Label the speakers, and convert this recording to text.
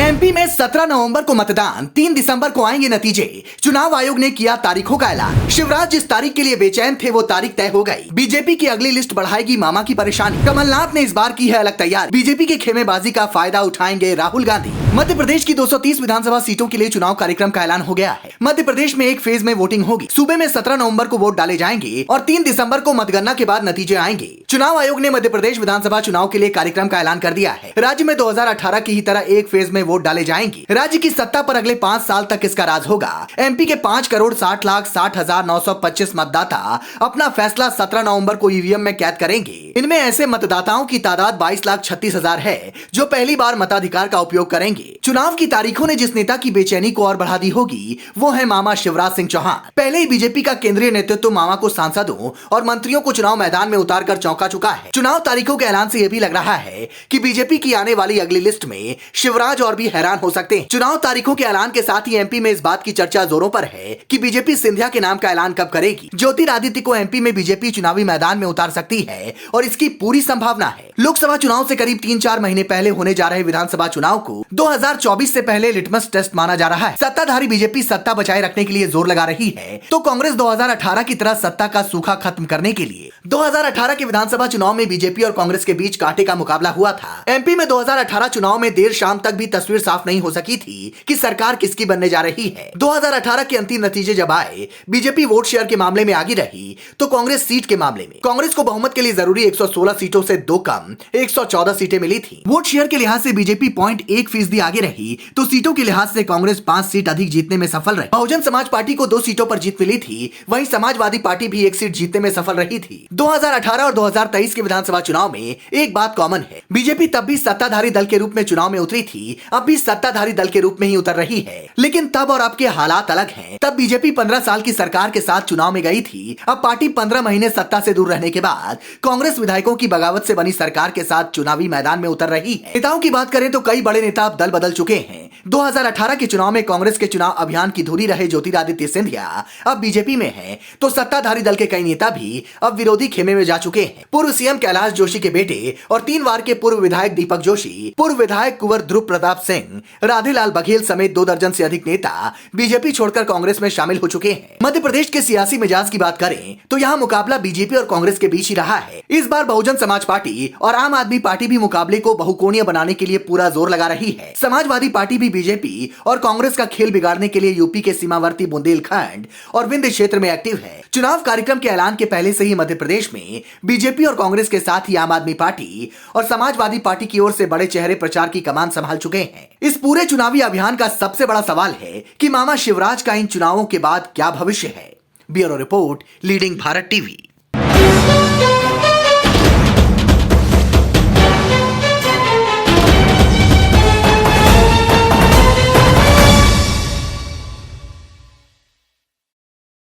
Speaker 1: MP में 17 नवंबर को मतदान, 3 दिसंबर को आएंगे नतीजे। चुनाव आयोग ने किया तारीखों का ऐलान। शिवराज जिस तारीख के लिए बेचैन थे वो तारीख तय हो गई। बीजेपी की अगली लिस्ट बढ़ाएगी मामा की परेशानी। कमलनाथ ने इस बार की है अलग तैयारी। बीजेपी के खेमेबाजी का फायदा उठाएंगे राहुल गांधी। मध्य प्रदेश की 230 विधानसभा सीटों के लिए चुनाव कार्यक्रम का ऐलान हो गया है। मध्य प्रदेश में एक फेज में वोटिंग होगी। सूबे में 17 नवंबर को वोट डाले जाएंगे और 3 दिसंबर को मतगणना के बाद नतीजे आएंगे। चुनाव आयोग ने मध्य प्रदेश विधानसभा चुनाव के लिए कार्यक्रम का ऐलान कर दिया है। राज्य में 2018 की ही तरह एक फेज में वोट डाले जाएंगे। राज्य की सत्ता पर अगले 5 साल तक इसका राज होगा। एमपी के 5,60,60,925 मतदाता अपना फैसला 17 नवंबर को ईवीएम में कैद करेंगे। इनमें ऐसे मतदाताओं की तादाद 22,36,000 है जो पहली बार मताधिकार का उपयोग करेंगे। चुनाव की तारीखों ने जिस नेता की बेचैनी को और बढ़ा दी होगी वो है मामा शिवराज सिंह चौहान। पहले ही बीजेपी का केंद्रीय नेतृत्व मामा को सांसदों और मंत्रियों को चुनाव मैदान में उतारकर चौंका चुका है। चुनाव तारीखों के ऐलान से यह भी लग रहा है कि बीजेपी की आने वाली अगली लिस्ट में शिवराज और भी हैरान हो सकते हैं। चुनाव तारीखों के ऐलान के साथ ही एमपी में इस बात की चर्चा जोरों पर है कि बीजेपी सिंधिया के नाम का ऐलान कब करेगी। ज्योतिरादित्य को एमपी में बीजेपी चुनावी मैदान में उतार सकती है और इसकी पूरी संभावना है। लोकसभा चुनाव से करीब 3-4 महीने पहले होने जा रहे विधानसभा चुनाव को 2024 से पहले लिटमस टेस्ट माना जा रहा है। सत्ताधारी बीजेपी सत्ता बचाए रखने के लिए जोर लगा रही है तो कांग्रेस 2018 की तरह सत्ता का सूखा खत्म करने के लिए। 2018 के विधानसभा चुनाव में बीजेपी और कांग्रेस के बीच कांटे का मुकाबला हुआ था। एमपी में 2018 चुनाव में देर शाम तक भी तस्वीर साफ नहीं हो सकी थी कि सरकार किसकी बनने जा रही है। 2018 के अंतिम नतीजे जब आए, बीजेपी वोट शेयर के मामले में आगे रही तो कांग्रेस सीट के मामले में। कांग्रेस को बहुमत के लिए जरूरी 116 सीटों से 2 कम 114 सीटें मिली थी। वोट शेयर के लिहाज से बीजेपी 0.1% आगे रही तो सीटों के लिहाज से कांग्रेस 5 सीट अधिक जीतने में सफल रही। बहुजन समाज पार्टी को 2 सीटों पर जीत मिली थी, वहीं समाजवादी पार्टी भी 1 सीट जीतने में सफल रही थी। 2018 और 2023 के विधानसभा चुनाव में एक बात कॉमन है, बीजेपी तब भी सत्ताधारी दल के रूप में चुनाव में उतरी थी, अब भी सत्ताधारी दल के रूप में ही उतर रही है। लेकिन तब और अब के हालात अलग हैं। तब बीजेपी 15 साल की सरकार के साथ चुनाव में गई थी, अब पार्टी 15 महीने सत्ता से दूर रहने के बाद कांग्रेस विधायकों की बगावत से बनी सरकार के साथ चुनावी मैदान में उतर रही है। नेताओं की बात करें तो कई बड़े नेता अब दल बदल चुके हैं। 2018 के चुनाव में कांग्रेस के चुनाव अभियान की धुरी रहे ज्योतिरादित्य सिंधिया अब बीजेपी में हैं, तो सत्ताधारी दल के कई नेता भी अब विरोधी खेमे में जा चुके हैं। पूर्व सीएम कैलाश जोशी के बेटे और 3 बार के पूर्व विधायक दीपक जोशी, पूर्व विधायक कुंवर ध्रुव प्रताप सिंह, राधेलाल बघेल समेत 2 दर्जन से अधिक नेता बीजेपी छोड़कर कांग्रेस में शामिल हो चुके हैं। मध्य प्रदेश के सियासी मिजाज की बात करें तो यहाँ मुकाबला बीजेपी और कांग्रेस के बीच ही रहा है। इस बार बहुजन समाज पार्टी और आम आदमी पार्टी भी मुकाबले को बहुकोणीय बनाने के लिए पूरा जोर लगा रही है। समाजवादी पार्टी भी बीजेपी और कांग्रेस का खेल बिगाड़ने के लिए यूपी के सीमावर्ती बुंदेलखंड और विंध्य क्षेत्र में एक्टिव है। चुनाव कार्यक्रम के ऐलान के पहले से ही मध्य प्रदेश में बीजेपी और कांग्रेस के साथ ही आम आदमी पार्टी और समाजवादी पार्टी की ओर से बड़े चेहरे प्रचार की कमान संभाल चुके हैं। इस पूरे चुनावी अभियान का सबसे बड़ा सवाल है कि मामा शिवराज का इन चुनावों के बाद क्या भविष्य है। Bureau report, leading Bharat TV.